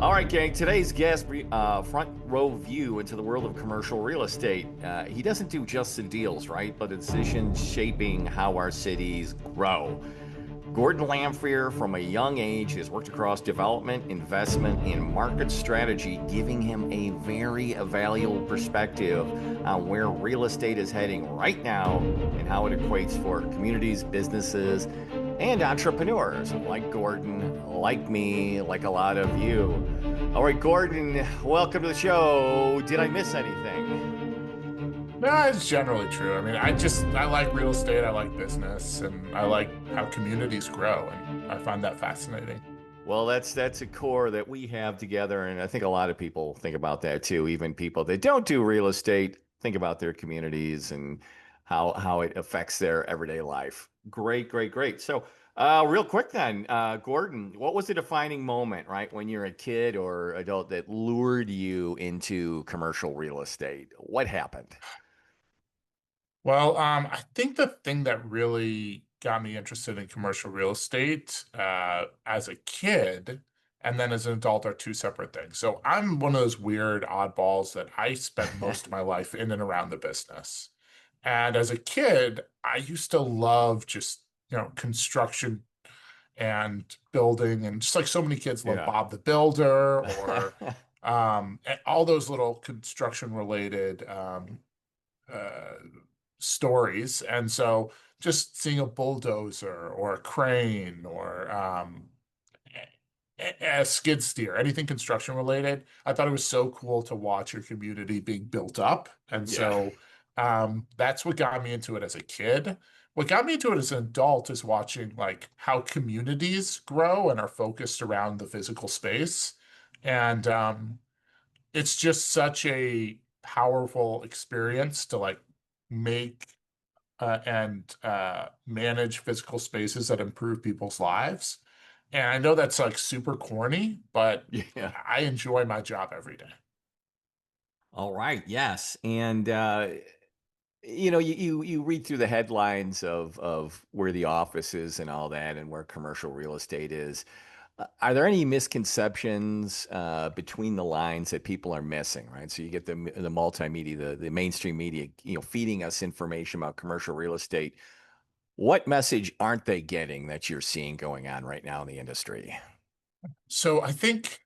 All right, gang. Today's guest, front row view into the world of commercial real estate. He doesn't do just the deals, right? But the decisions shaping how our cities grow. Gordon Lanphere, from a young age, has worked across development, investment, and market strategy, giving him a very valuable perspective on where real estate is heading right now and how it equates for communities, businesses, and entrepreneurs like Gordon, like me, like a lot of you. All right, Gordon, welcome to the show. Did I miss anything? No, it's generally true. I mean, I like real estate, I like business, and I like how communities grow, and I find that fascinating. Well, that's a core that we have together, and I think a lot of people think about that too. Even people that don't do real estate think about their communities and how it affects their everyday life. Great, great, great. So, real quick then, Gordon, what was the defining moment, right, when you're a kid or adult that lured you into commercial real estate? What happened? Well, I think the thing that really got me interested in commercial real estate as a kid and then as an adult are two separate things. So I'm one of those weird oddballs that I spent most of my life in and around the business. And as a kid, I used to love just, construction and building, and just like so many kids love Yeah. Bob the Builder or all those little construction related uh, stories. And so just seeing a bulldozer or a crane or a skid steer, anything construction related, I thought it was so cool to watch your community being built up. And Yeah. so that's what got me into it as a kid. What got me into it as an adult is watching like how communities grow and are focused around the physical space. And it's just such a powerful experience to like make and manage physical spaces that improve people's lives. And I know that's like super corny, but Yeah. I enjoy my job every day. All right. Yes. And you read through the headlines of where the office is and all that, and where commercial real estate is. Are there any misconceptions between the lines that people are missing? Right. So you get the multimedia, the mainstream media, feeding us information about commercial real estate. What message aren't they getting that you're seeing going on right now in the industry? So I think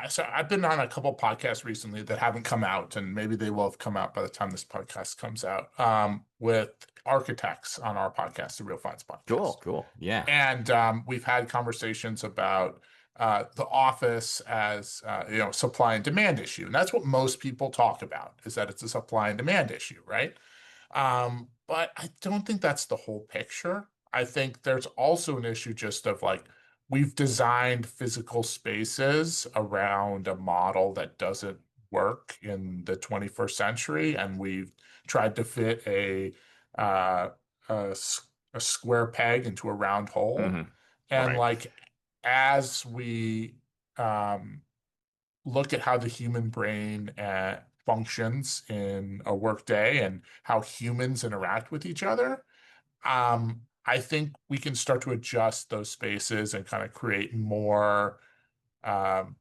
so I've been on a couple podcasts recently that haven't come out, and maybe they will have come out by the time this podcast comes out, with architects on our podcast, the Real Finds Cool. podcast. Cool. Yeah. And we've had conversations about the office as supply and demand issue, and that's what most people talk about is that it's a supply and demand issue, right? But I don't think that's the whole picture. I think there's also an issue just of like we've designed physical spaces around a model that doesn't work in the 21st century, and we've tried to fit uh, a, a square peg into a round hole. Hmm. And Right. like as we um, look at how the human brain functions in a workday and how humans interact with each other, I think we can start to adjust those spaces and kind of create more um,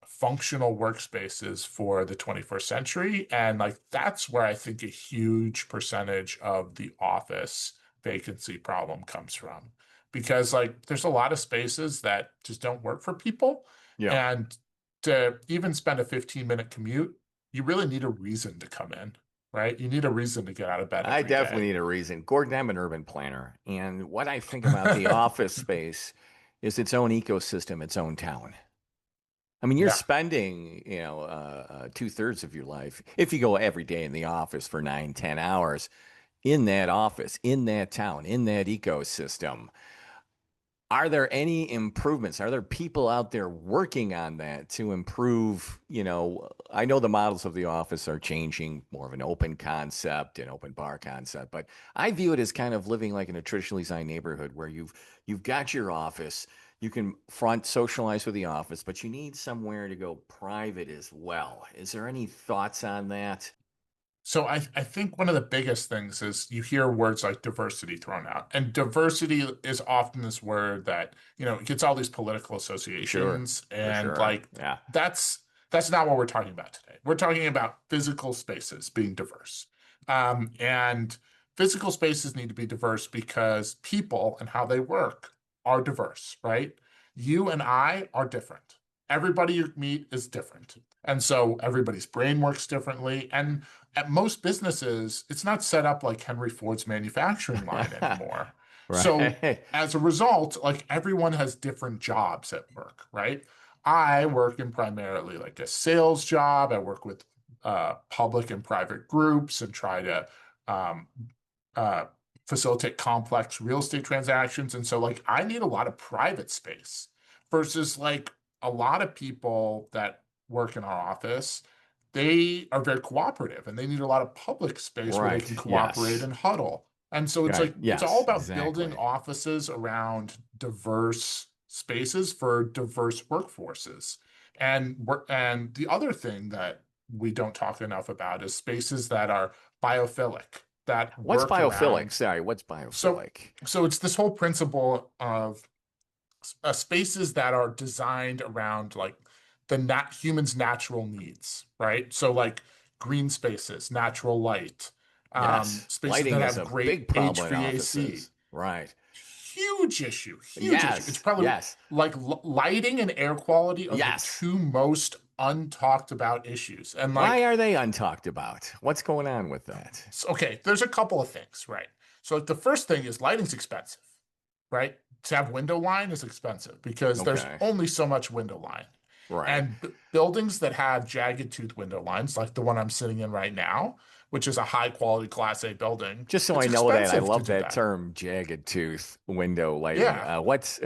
functional workspaces for the 21st century. And like that's where I think a huge percentage of the office vacancy problem comes from. Because like there's a lot of spaces that just don't work for people. Yeah. And to even spend a 15-minute commute, you really need a reason to come in, right? You need a reason to get out of bed I every definitely day. need a reason. Gordon, I'm an urban planner, and what I think about the office space is its own ecosystem, its own town. I mean, you're Yeah. spending, 2/3 of your life, if you go every day in the office for 9, 10 hours, in that office, in that town, in that ecosystem. Are there any improvements? Are there people out there working on that to improve? I know the models of the office are changing, more of an open concept, an open bar concept, but I view it as kind of living like in a traditionally designed neighborhood where you've got your office, you can front socialize with the office, but you need somewhere to go private as well. Is there any thoughts on that? So I think one of the biggest things is you hear words like diversity thrown out. And diversity is often this word that, it gets all these political Sure, associations. for And sure. like Yeah. that's that's not what we're talking about today. We're talking about physical spaces being diverse. And physical spaces need to be diverse because people and how they work are diverse, right? You and I are different. Everybody you meet is different. And so everybody's brain works differently. And at most businesses, it's not set up like Henry Ford's manufacturing line anymore. So Right. as a result, like everyone has different jobs at work, right? I work in primarily like a sales job. I work with public and private groups and try to um, uh, facilitate complex real estate transactions. And so, like, I need a lot of private space versus like a lot of people that work in our office. They are very cooperative and they need a lot of public space where they can Right. cooperate Yes. and huddle. And so it's Right. like it's all Yes, about building exactly. offices around diverse spaces for diverse workforces. And the other thing that we don't talk enough about is spaces that are biophilic, that What's work biophilic? around. Sorry, what's So, biophilic? so it's this whole principle of spaces that are designed around like the nat human's natural needs, right? So like green spaces, natural light, Yes. spaces Lighting that is have a great big problem in HVAC. offices. Right. Huge issue, huge issue. It's Yes. probably Yes. like lighting and air quality are the Yes. two most untalked about issues. And Why like are they untalked about? What's going on with that? okay, there's a couple of things, right? So like the first thing is lighting's expensive, right? To have window line is expensive because there's Okay. only so much window line. Right. And buildings that have jagged tooth window lines, like the one I'm sitting in right now, which is a high quality Class A building, Just so it's I know that, I expensive to love do that that. term, jagged tooth window lighting. Yeah. What's,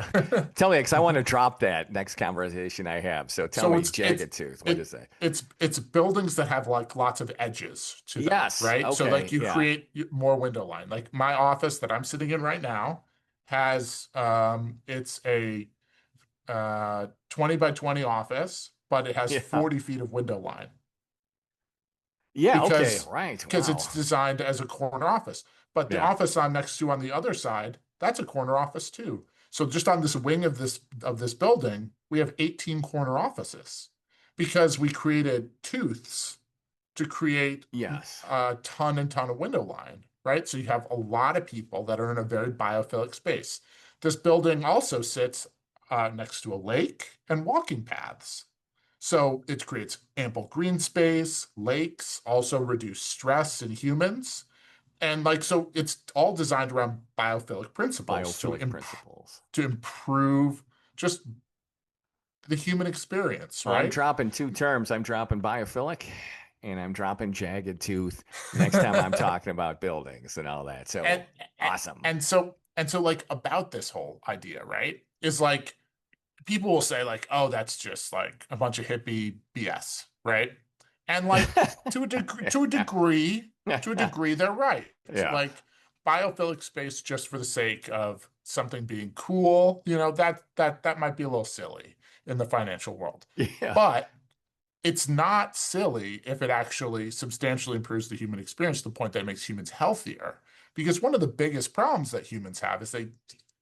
tell me, because I want to drop that next conversation I have. So tell So me, it's jagged tooth, what it is that? it's buildings that have like lots of edges to them, Yes. right? So like Okay. you Yeah. create more window line. Like my office that I'm sitting in right now has it's a 20 by 20 office, but it has Yeah. 40 feet of window line Yeah. Okay. because Right. because Wow. it's designed as a corner office. But the Yeah. office I'm next to on the other side, that's a corner office too. So just on this wing of this building, we have 18 corner offices because we created tooths to create Yes. a ton and ton of window line, right? So you have a lot of people that are in a very biophilic space. This building also sits next to a lake and walking paths. So it creates ample green space, lakes, also reduce stress in humans. And like, so it's all designed around biophilic principles Biophilic principles. to improve just the human experience, Well, I'm right? dropping two terms. I'm dropping biophilic and I'm dropping jagged tooth next time I'm talking about buildings and all that. and So awesome. and so like about this whole idea, right? Is like people will say like, "Oh, that's just like a bunch of hippie BS," right? And like to a degree, they're right. Yeah. Like biophilic space just for the sake of something being cool, that might be a little silly in the financial world. Yeah. But it's not silly if it actually substantially improves the human experience to the point that it makes humans healthier. Because one of the biggest problems that humans have is they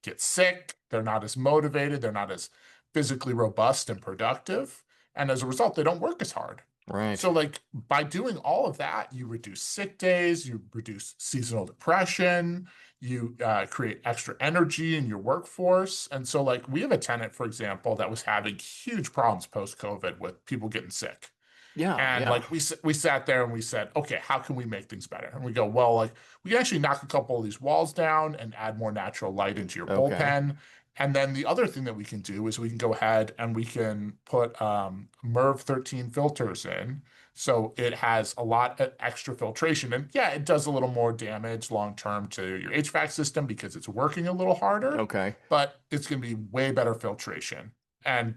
get sick, they're not as motivated, they're not as physically robust and productive. And as a result, they don't work as hard. Right. So, like, by doing all of that, you reduce sick days, you reduce seasonal depression, you create extra energy in your workforce. And so, like, we have a tenant, for example, that was having huge problems post COVID with people getting sick. Yeah. And Yeah. like we sat there and we said, okay, how can we make things better? And we go, well, like we can actually knock a couple of these walls down and add more natural light into your Okay. bullpen. And then the other thing that we can do is we can go ahead and we can put MERV 13 filters in. So it has a lot of extra filtration. And yeah, it does a little more damage long term to your HVAC system because it's working a little harder, Okay. but it's going to be way better filtration. And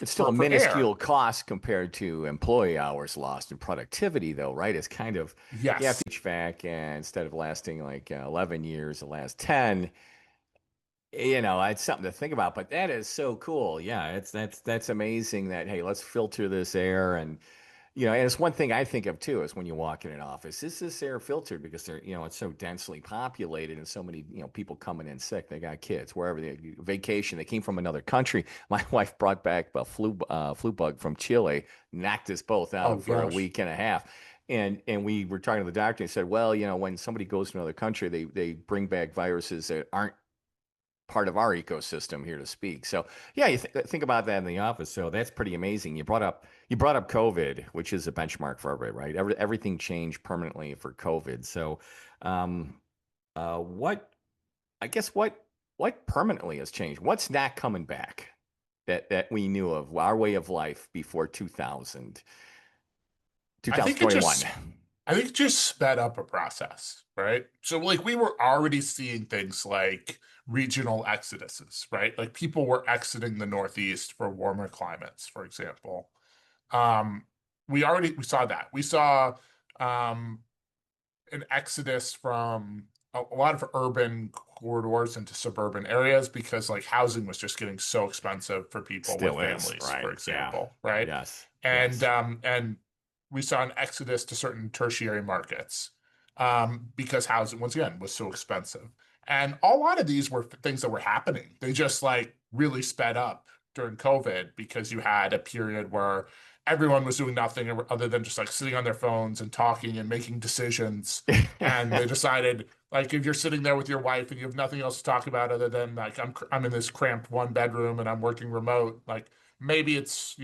It's still a for air, minuscule cost compared to employee hours lost in productivity, though, right? It's kind of, yeah, if yes. HVAC and instead of lasting like 11 years, it lasts 10. It's something to think about, but that is so cool. Yeah, that's amazing that, hey, let's filter this air and And it's one thing I think of too is when you walk in an office, is this air filtered because it's so densely populated and so many, people coming in sick. They got kids wherever they vacation. They came from another country. My wife brought back a flu bug from Chile, knocked us both Oh out for a gosh. week and a half. And we were talking to the doctor and he said, well, when somebody goes to another country, they bring back viruses that aren't part of our ecosystem here to speak. So yeah, you think about that in the office. So that's pretty amazing. You brought up COVID, which is a benchmark for everybody, right? Everything changed permanently for COVID. So, um, what I guess what permanently has changed? What's not coming back that we knew of our way of life before 2000, I think it 2021? just I think it just sped up a process, right? So like we were already seeing things like regional exoduses, right? Like people were exiting the Northeast for warmer climates, for example. Um, we saw that. We saw um an exodus from a lot of urban corridors into suburban areas because like housing was just getting so expensive for people with Still is, families, for right? Yeah. example, right? Yes. And Yes. we saw an exodus to certain tertiary markets because housing once again was so expensive. And a lot of these were things that were happening. They just like really sped up during COVID because you had a period where everyone was doing nothing other than just like sitting on their phones and talking and making decisions. And they decided, like, if you're sitting there with your wife and you have nothing else to talk about other than like I'm in this cramped one bedroom and I'm working remote, like maybe it's,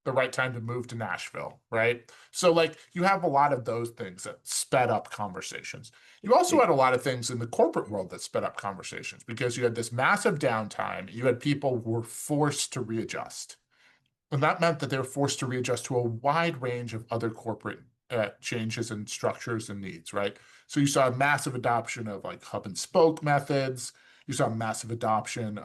the right time to move to Nashville, right? So like you have a lot of those things that sped up conversations. You also had a lot of things in the corporate world that sped up conversations because you had this massive downtime. You had people who were forced to readjust. And that meant that they were forced to readjust to a wide range of other corporate changes and structures and needs, right? So you saw a massive adoption of like hub and spoke methods. You saw a massive adoption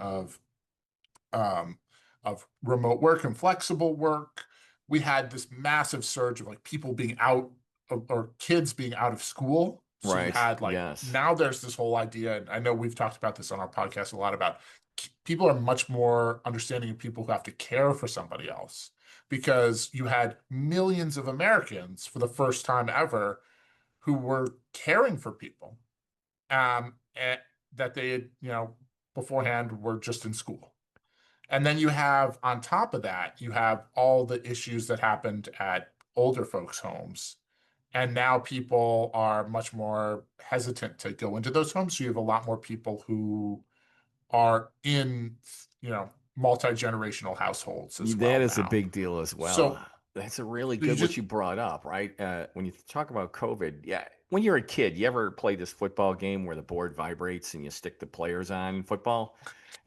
um, of remote work and flexible work. We had this massive surge of like people being out or kids being out of school. So you Right. had like Yes. now there's this whole idea, and I know we've talked about this on our podcast a lot about people are much more understanding of people who have to care for somebody else because you had millions of Americans for the first time ever who were caring for people and that they had, beforehand were just in school. And then you have, on top of that, you have all the issues that happened at older folks' homes. And now people are much more hesitant to go into those homes. So you have a lot more people who are in, multi-generational households as That well is a now. big deal as well. So, That's a really so you good just, what you brought up, right? When you talk about COVID, yeah, when you're a kid, you ever play this football game where the board vibrates and you stick the players on football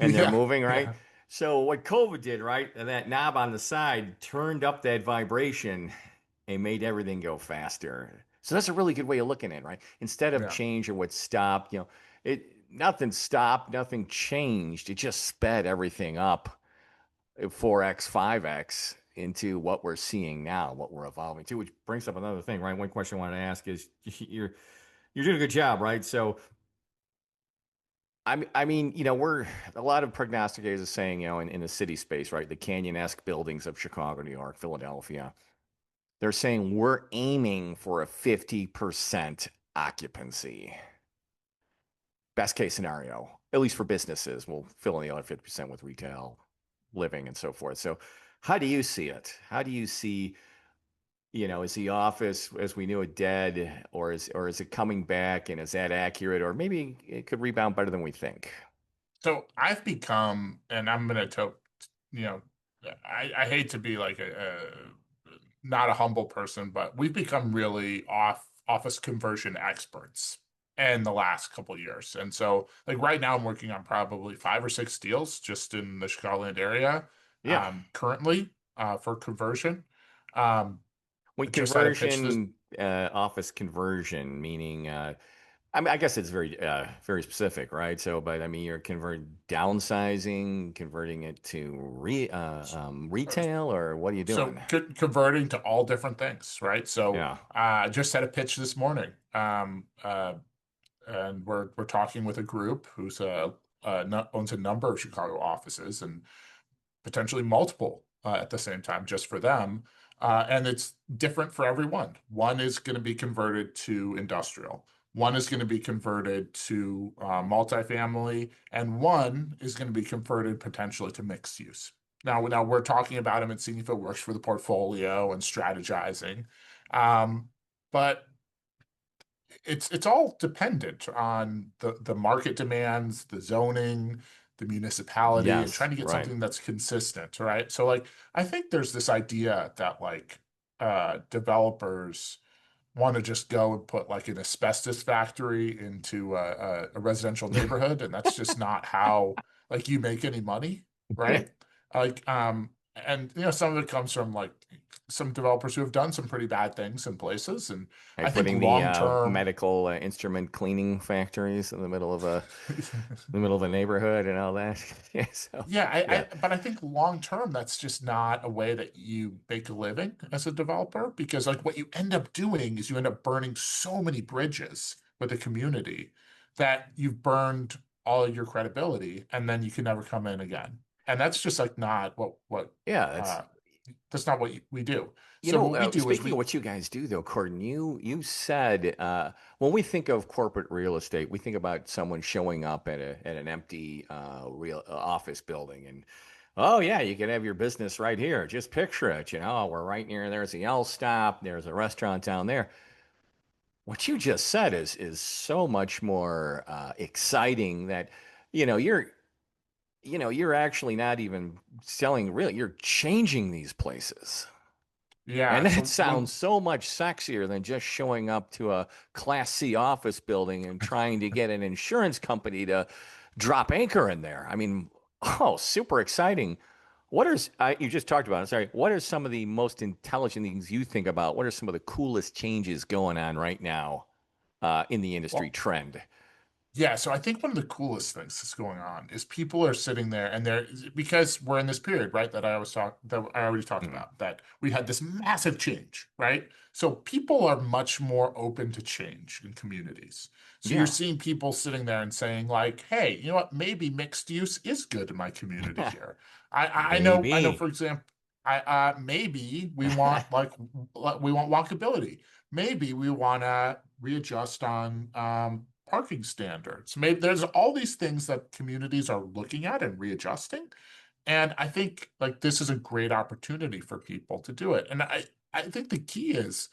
and they're yeah, moving, right? yeah. So what COVID did, right? And that knob on the side turned up that vibration and made everything go faster. So that's a really good way of looking at it, right? Instead of Yeah. change or what stopped, nothing stopped, nothing changed. It just sped everything up 4x, 5x into what we're seeing now, what we're evolving to, which brings up another thing, right? One question I wanted to ask is you're doing a good job, right? So I mean, we're a lot of prognosticators are saying, in the city space, right? The canyon-esque buildings of Chicago, New York, Philadelphia, they're saying we're aiming for a 50% occupancy. Best case scenario, at least for businesses. We'll fill in the other 50% with retail, living, and so forth. So how do you see it? How do you see, is the office as we knew it dead, or is it coming back, and is that accurate, or maybe it could rebound better than we think? So I've become, and I'm gonna to, you know, I hate to be like not a humble person, but we've become really office conversion experts in the last couple of years. And so, like right now, I'm working on probably 5 or 6 deals just in the Chicagoland area Yeah. currently for conversion. Um, When I just had a pitch this. office conversion, meaning, I mean, I guess it's very specific, right? So, but I mean, you're converting, downsizing, converting it to retail, or what are you So doing? converting to all different things, right? So Yeah. I just had a pitch this morning, and we're talking with a group who's owns a number of Chicago offices and potentially multiple at the same time just for them. And it's different for everyone. One is going to be converted to industrial. One is going to be converted to multifamily, and one is going to be converted potentially to mixed use. Now we're talking about them and seeing if it works for the portfolio and strategizing. Um, but it's all dependent on the market demands, the zoning, the municipality, and Yes, trying to get right. something that's consistent, right? So like I think there's this idea that like developers want to just go and put like an asbestos factory into a residential neighborhood, and that's just not how like you make any money, right? Like and some of it comes from like some developers who have done some pretty bad things in places, and I Like think putting the long term. medical instrument cleaning factories in the middle of a neighborhood and all that. Yeah, so Yeah, yeah, but I think long term, that's just not a way that you make a living as a developer, because like what you end up doing is you end up burning so many bridges with the community that you've burned all your credibility, and then you can never come in again. And that's just like not what yeah. That's uh that's not what we do. So what we do is speaking of what you guys do, though, Gordon, you said when we think of corporate real estate, we think about someone showing up at an empty real office building, and oh yeah, you can have your business right here. Just picture it. We're right near. There's a L stop. There's a restaurant down there. What you just said is so much more exciting that you know you're you're actually not even selling real. You're changing these places. And yeah. that So sounds when so much sexier than just showing up to a Class C office building and trying to get an insurance company to drop anchor in there. I mean, oh, super exciting. You just talked about it, sorry. What are some of the most intelligent things you think about? What are some of the coolest changes going on right now in the industry well, trend? Yeah, so I think one of the coolest things that's going on is people are sitting there and they're because we're in this period, right, that I already talked Mm. about, that we had this massive change, right? So people are much more open to change in communities. So you're Yeah, seeing people sitting there and saying, like, hey, you know what, maybe mixed use is good in my community here. I know, maybe. for example, I maybe we want we want walkability. Maybe we want to readjust on parking standards. Maybe there's all these things that communities are looking at and readjusting. And I think like this is a great opportunity for people to do it. And I think the key is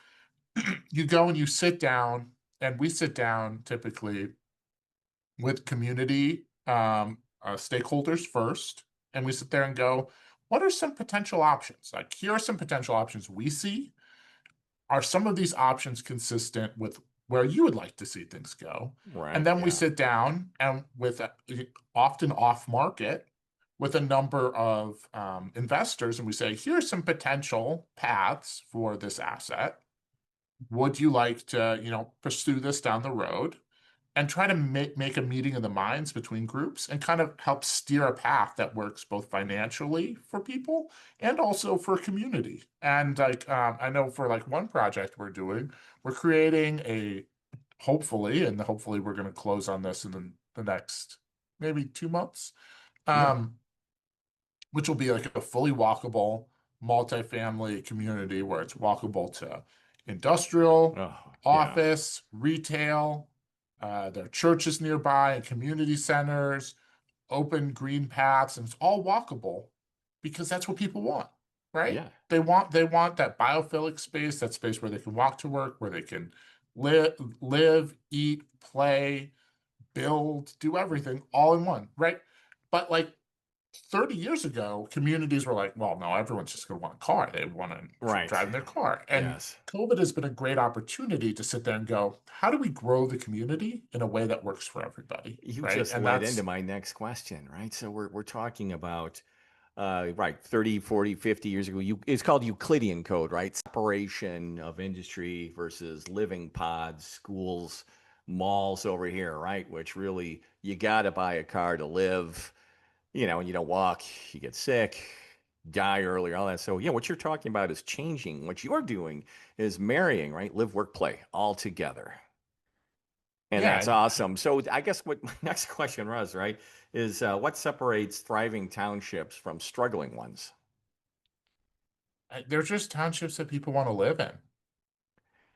you go and you sit down, and we sit down typically with community stakeholders first, and we sit there and go, what are some potential options? Like, here are some potential options we see. Are some of these options consistent with where you would like to see things go? And Right, then we yeah. sit down and with often off market with a number of investors, and we say, here's some potential paths for this asset. Would you like to, pursue this down the road? And try to make a meeting of the minds between groups and kind of help steer a path that works both financially for people and also for community. And like I know for like one project we're creating hopefully we're going to close on this in the next maybe 2 months. Yeah. Um, which will be like a fully walkable multifamily community where it's walkable to industrial, Oh, yeah. office, retail. There are churches nearby and community centers, open green paths, and it's all walkable because that's what people want, right? Yeah. They want that biophilic space, that space where they can walk to work, where they can live, eat, play, build, do everything all in one, right? But like 30 years ago, communities were like, well, no, everyone's just going to want a car. They want to Right. drive in their car. And Yes. COVID has been a great opportunity to sit there and go, how do we grow the community in a way that works for everybody? You Right. just And led into that's, my next question, right? So we're talking about right, 30, 40, 50 years ago. It's called Euclidean code, right? Separation of industry versus living pods, schools, malls over here, right? Which really you got to buy a car to live, and you don't walk, you get sick, die earlier, all that. So, yeah, what you're talking about is changing. What you're doing is marrying, right? Live, work, play all together. And that's yeah. awesome. So I guess what my next question was, right, is what separates thriving townships from struggling ones? They're just townships that people want to live in.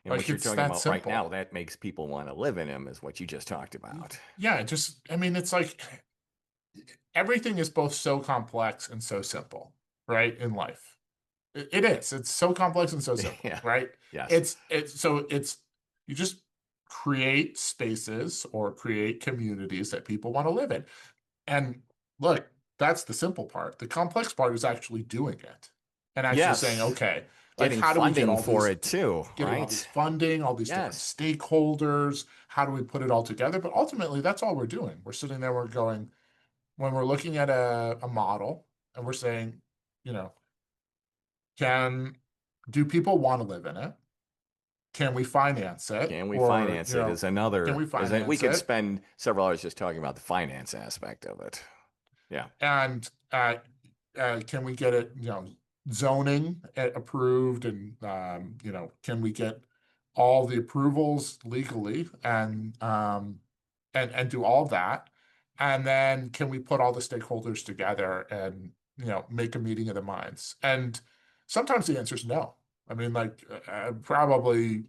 And Like what you're it's talking that about right now, simple. that makes people want to live in them, is what you just talked about. Yeah, I mean, it's like everything is both so complex and so simple, right? In life. It is. It's so complex and so simple, Yeah. right? Yes. It's you just create spaces or create communities that people want to live in. And look, that's the simple part. The complex part is actually doing it and actually saying, Yes. okay, like Getting how do we get funding all for these, it too, getting all these right? funding, all these different Yes. stakeholders? How do we put it all together? But ultimately, that's all we're doing. We're sitting there, we're going, when we're looking at a model and we're saying, you know, can do people want to live in it? Can we finance it? Can we Or, finance it is another, can we is that we finance could it? spend several hours just talking about the finance aspect of it. Yeah. And can we get it, zoning approved? And, can we get all the approvals legally and do all that? And then can we put all the stakeholders together and, make a meeting of the minds? And sometimes the answer is no. I mean, like probably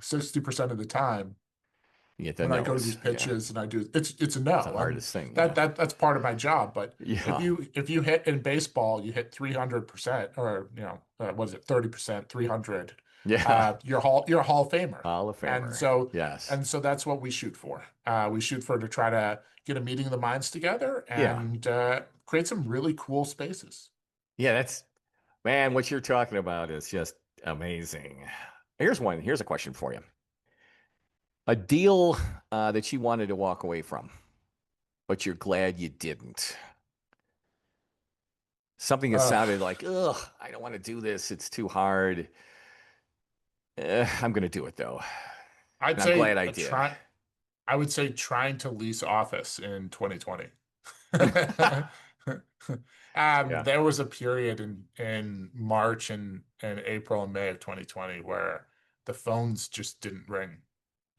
60% of the time You get the when I go to no's. these Yeah. pitches and I do it's a It's the no. And hardest thing. Yeah. that's part of my job. But Yeah. if you hit in baseball, you hit 300% or what is it, 30%, 300, Yeah. you're a Hall of Famer. Hall of And Famer. so Yes. that's what we shoot for. We shoot for to try to get a meeting of the minds together Yeah. and create some really cool spaces. Yeah. That's, man, what you're talking about is just amazing. Here's one. Here's a question for you. A deal that you wanted to walk away from, but you're glad you didn't. Something that Uh, sounded like, ugh, I don't want to do this. It's too hard. I'm going to do it though. I'd And I'm say glad I a did. try. I would say trying to lease office in 2020. Yeah. There was a period in March and April and May of 2020 where the phones just didn't ring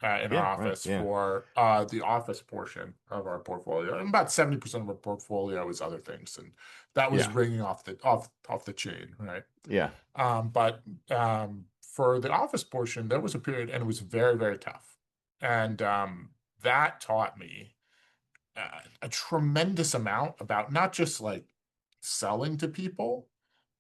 in our Yeah. Right. office Yeah. for the office portion of our portfolio. And about 70% of our portfolio is other things, and that was Yeah. ringing off the chain, right? Yeah. But for the office portion, there was a period, and it was very, very tough. And that taught me a tremendous amount about not just like selling to people,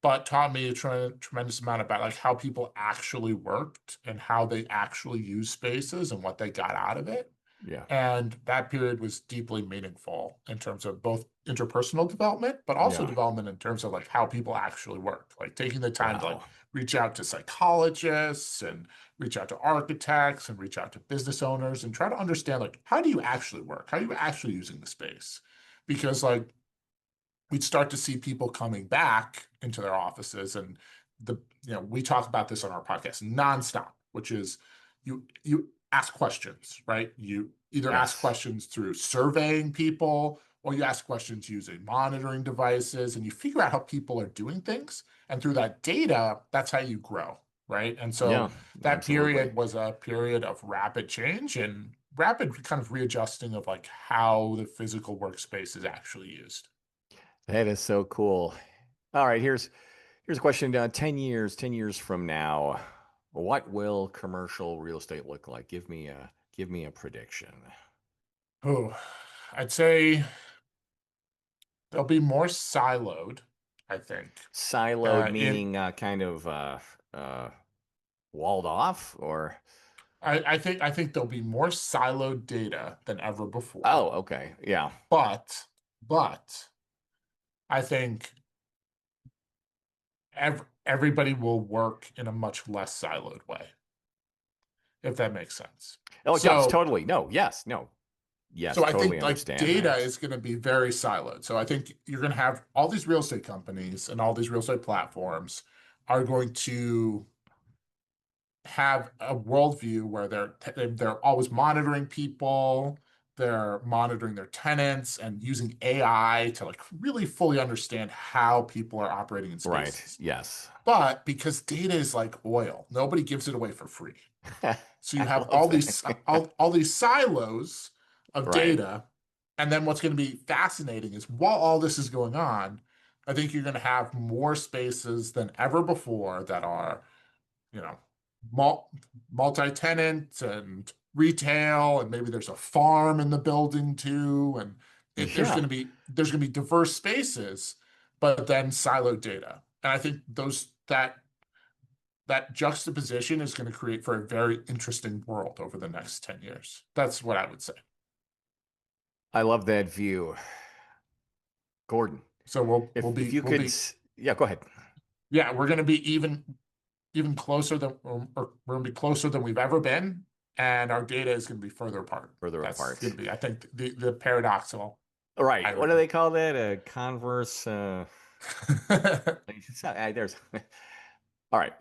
but taught me a tremendous amount about like how people actually worked and how they actually use spaces and what they got out of it. Yeah. And that period was deeply meaningful in terms of both interpersonal development, but also Yeah. development in terms of like how people actually work, like taking the time to like Wow. reach out to psychologists and reach out to architects and reach out to business owners and try to understand like how do you actually work? How are you actually using the space? Because like we'd start to see people coming back into their offices and we talk about this on our podcast nonstop, which is you ask questions, right? You either ask Yes. questions through surveying people or you ask questions using monitoring devices and you figure out how people are doing things, and through that data that's how you grow, right? And Yeah. so that Absolutely. period was a period of rapid change and rapid kind of readjusting of like how the physical workspace is actually used. That is so cool. All right. Here's a question. 10 years from now, what will commercial real estate look like? Give me a prediction. Oh, I'd say they'll be more siloed, I think. Siloed In meaning kind of uh, walled off, or I think there'll be more siloed data than ever before. oh, okay. Yeah. But but I think everybody will work in a much less siloed way, if that makes sense. Oh, it does. So Totally. No. Yes. No. Yes. so I Totally think like understand data that. is going to be very siloed. So I think you're going to have all these real estate companies and all these real estate platforms are going to have a worldview where they're always monitoring people, they're monitoring their tenants and using AI to like really fully understand how people are operating in Right. spaces. Yes. But because data is like oil, nobody gives it away for free. So you I have love that. all these silos of Right. data. And then what's going to be fascinating is while all this is going on, I think you're going to have more spaces than ever before that are, you know, mul multi-tenant and retail, and maybe there's a farm in the building too. And Yeah, there's going to be diverse spaces, but then siloed data. And I think that juxtaposition is going to create for a very interesting world over the next 10 years. That's what I would say. I love that view. Gordon, So if you could, yeah, go ahead. yeah, we're going to be even closer than, or we're going to be closer than we've ever been, and our data is going to be further apart. Further That's apart. going to be, I think, the paradoxical All right. What do irony. they call that? A converse. There's. All right.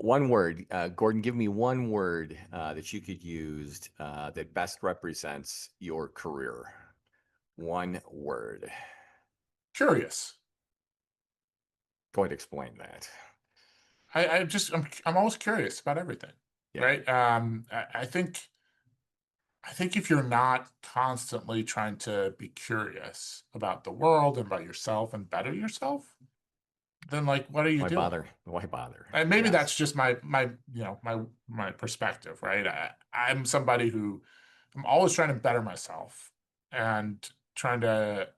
One word. Gordon, give me one word that you could use that best represents your career. One word. Curious. Go ahead, explain that. I'm always curious about everything, Yeah, right? I think if you're not constantly trying to be curious about the world and about yourself and better yourself, then like, what are you why doing? bother? Why bother? And maybe Yes, that's just my perspective, right? I'm somebody who I'm always trying to better myself and trying to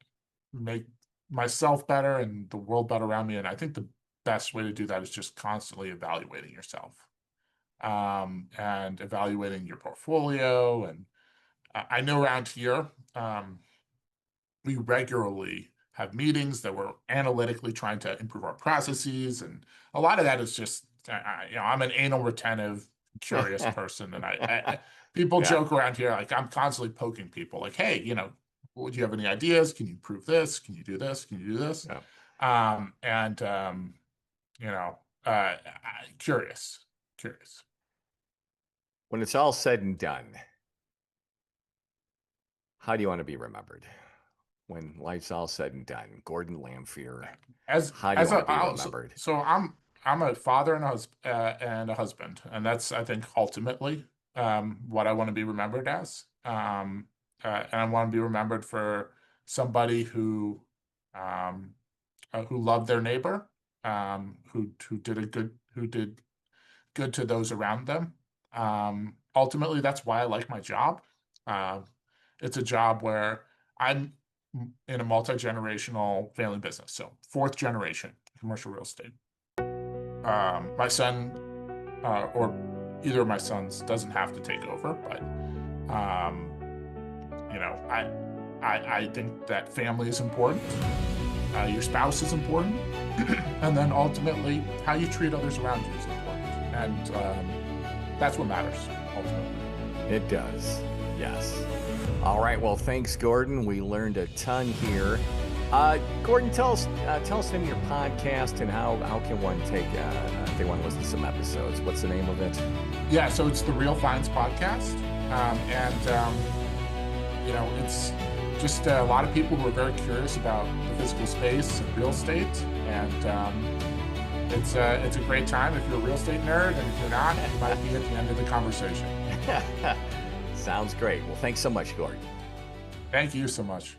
make myself better and the world better around me. And I think the best way to do that is just constantly evaluating yourself, and evaluating your portfolio. And I know around here, we regularly have meetings that we're analytically trying to improve our processes, and a lot of that is just, I'm an anal retentive, curious person, and people yeah, joke around here like I'm constantly poking people, like, hey, would you have any ideas? Can you improve this? Can you do this? Can you do this? yeah. And you know, curious, curious. When it's all said and done, how do you want to be remembered? When life's all said and done, Gordon Lanphere, how do you As want a to be remembered? so I'm a father and a husband, and that's, I think, ultimately what I want to be remembered as. And I want to be remembered for somebody who loved their neighbor, who did good to those around them. Ultimately, that's why I like my job. Uh, it's a job where I'm in a multi-generational family business, so fourth generation commercial real estate. My son, or either of my sons, doesn't have to take over, but um, you know, I think that family is important. Your spouse is important, and then ultimately how you treat others around you is important, and that's what matters ultimately. It does. Yes. All right. Well, thanks, Gordon. We learned a ton here. Gordon, tell us the name of your podcast and how can one take if they want to listen to some episodes. What's the name of it? Yeah, so it's the Real Finds podcast, and it's just a lot of people who are very curious about the physical space and real estate, and it's a great time if you're a real estate nerd, and if you're not, you might be at the end of the conversation. Sounds great. Well, thanks so much, Gordon. Thank you so much.